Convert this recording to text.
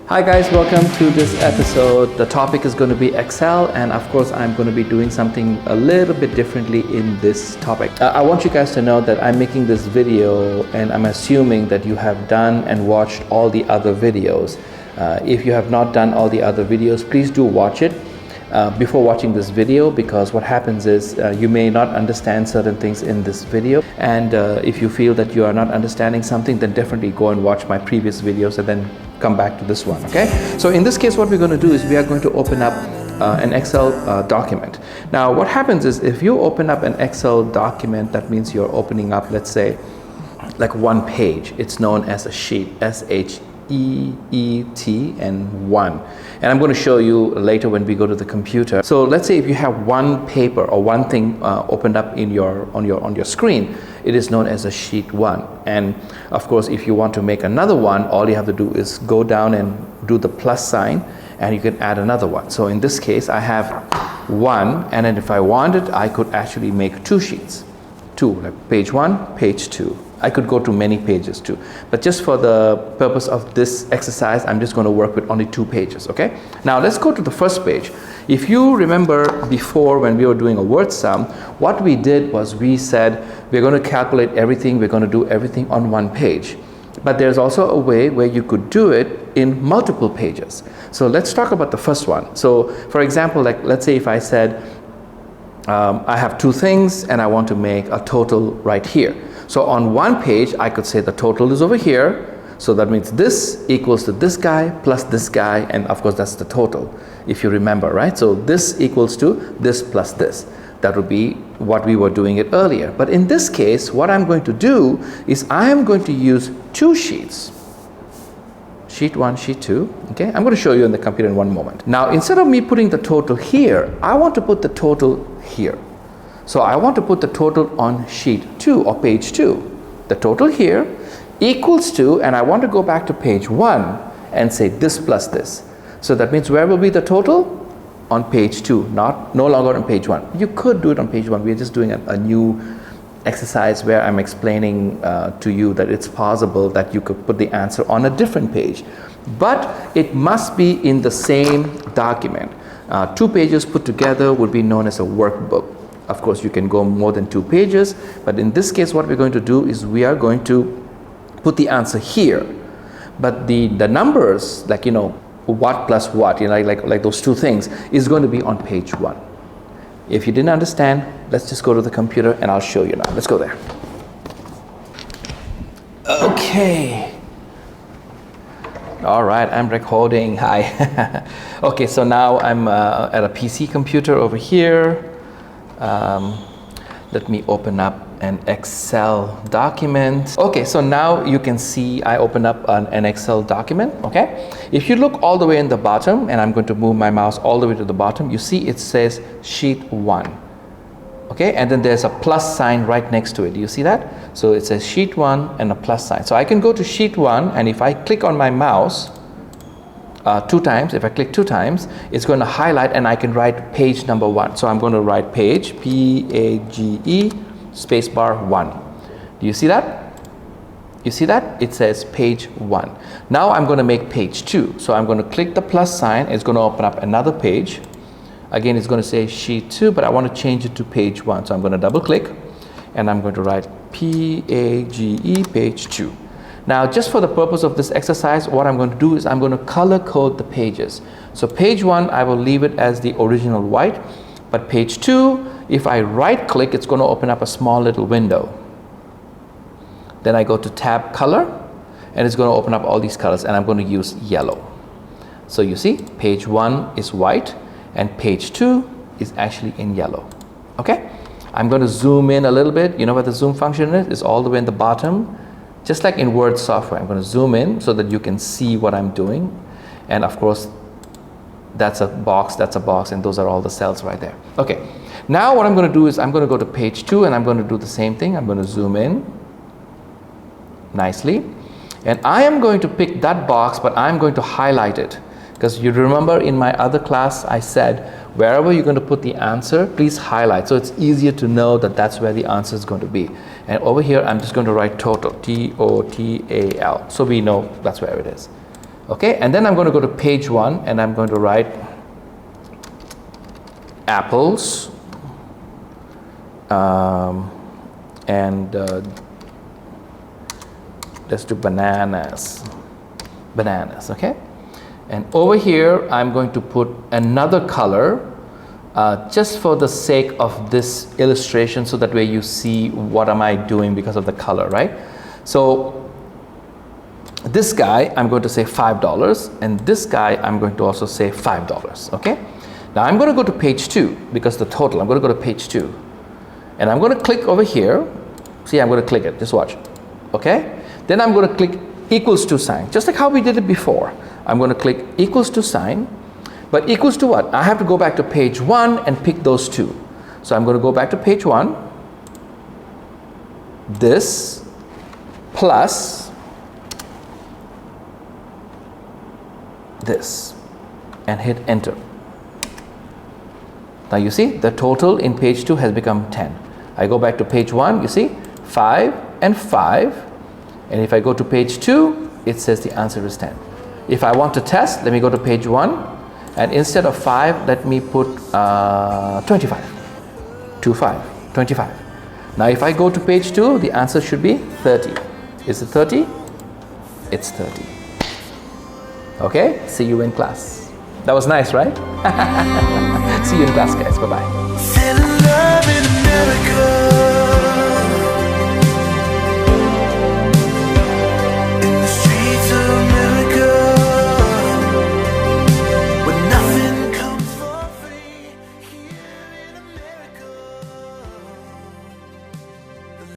Hi guys, welcome to this episode. The topic is going to be Excel, and of course I'm going to be doing something a little bit differently in this topic. I want you guys to know that I'm making this video and I'm assuming that you have done and watched all the other videos. If you have not done all the other videos, please do watch it before watching this video, because what happens is you may not understand certain things in this video, and if you feel that you are not understanding something, then definitely go and watch my previous videos and then come back to this one. Okay, so in this case what we're going to do is we are going to open up an Excel document. Now what happens is, if you open up an Excel document, that means you're opening up, let's say, like one page. It's known as a sheet, SHEET and one, and I'm going to show you later when we go to the computer. So let's say if you have one paper or one thing opened up in on your screen, it is known as a sheet one. And of course, if you want to make another one, all you have to do is go down and do the plus sign, and you can add another one. So in this case I have one, and then if I wanted, I could actually make two sheets, like page one, page two. I could go to many pages too, but just for the purpose of this exercise, I'm just going to work with only 2 pages. Okay, now let's go to the first page. If you remember before, when we were doing a word sum, what we did was we said we're going to calculate everything, we're going to do everything on one page. But there's also a way where you could do it in multiple pages. So let's talk about the first one. So for example, like let's say if I said I have 2 things and I want to make a total right here. So on one page I could say the total is over here, so that means this equals to this guy plus this guy, and of course that's the total, if you remember, right? So this equals to this plus this. That would be what we were doing it earlier. But in this case, what I'm going to do is I am going to use 2 sheets. Sheet 1, sheet 2. Okay, I'm going to show you in the computer in one moment. Now instead of me putting the total here, I want to put the total here. So I want to put the total on sheet 2 or page 2. The total here equals to, and I want to go back to page 1 and say this plus this. So that means where will be the total? On page 2, no longer on page 1. You could do it on page 1. We're just doing a new exercise where I'm explaining to you that it's possible that you could put the answer on a different page, but it must be in the same document. 2 pages put together would be known as a workbook. Of course, you can go more than 2 pages, but in this case what we're going to do is we are going to put the answer here, but the numbers, like, you know, what plus what, you know, like those 2 things, is going to be on page 1. If you didn't understand, let's just go to the computer and I'll show you now. Let's go there. Okay. All right, I'm recording. Hi. Okay, so now I'm at a PC computer over here. Let me open up an Excel document. Okay, so now you can see I opened up an Excel document. Okay, if you look all the way in the bottom, and I'm going to move my mouse all the way to the bottom, you see it says sheet 1. Okay, and then there's a plus sign right next to it. Do you see that? So it says sheet 1 and a plus sign. So I can go to sheet 1, and if I click on my mouse 2 times, if I click 2 times, it's going to highlight and I can write page number 1. So I'm going to write page, P-A-G-E, spacebar 1. Do you see that? You see that? It says page 1. Now I'm going to make page 2. So I'm going to click the plus sign. It's going to open up another page. Again, it's going to say sheet 2, but I want to change it to page 1. So I'm going to double click and I'm going to write P-A-G-E, page 2. Now, just for the purpose of this exercise, what I'm going to do is I'm going to color code the pages. So page 1, I will leave it as the original white, but page 2, if I right click, it's going to open up a small little window. Then I go to tab color, and it's going to open up all these colors, and I'm going to use yellow. So you see, page 1 is white, and page 2 is actually in yellow. Okay, I'm going to zoom in a little bit. You know what the zoom function is? It's all the way in the bottom. Just like in Word software, I'm going to zoom in so that you can see what I'm doing. And of course, that's a box, and those are all the cells right there. Okay, now what I'm going to do is I'm going to go to page 2 and I'm going to do the same thing. I'm going to zoom in nicely. And I am going to pick that box, but I'm going to highlight it. Because you remember in my other class, I said, wherever you're going to put the answer, please highlight. So it's easier to know that that's where the answer is going to be. And over here, I'm just going to write total, T-O-T-A-L. So we know that's where it is. Okay, and then I'm going to go to page 1 and I'm going to write apples and let's do bananas, okay? And over here I'm going to put another color just for the sake of this illustration, so that way you see what am I doing because of the color, right? So this guy I'm going to say $5, and this guy I'm going to also say $5, okay? Now I'm going to go to page 2 because the total, I'm going to go to page 2 and I'm going to click over here. See, I'm going to click it, just watch, okay? Then I'm going to click equals to sign, just like how we did it before. I'm going to click equals to sign, but equals to what? I have to go back to page 1 and pick those two. So I'm going to go back to page 1, this plus this, and hit enter. Now you see the total in page 2 has become 10. I go back to page 1, you see 5 and 5, and if I go to page 2 it says the answer is 10. If I want to test, let me go to page 1 and instead of 5 let me put 25. 25. Now if I go to page 2, the answer should be 30. Is it 30? It's 30. Okay, see you in class. That was nice, right? See you in class, guys. Bye-bye.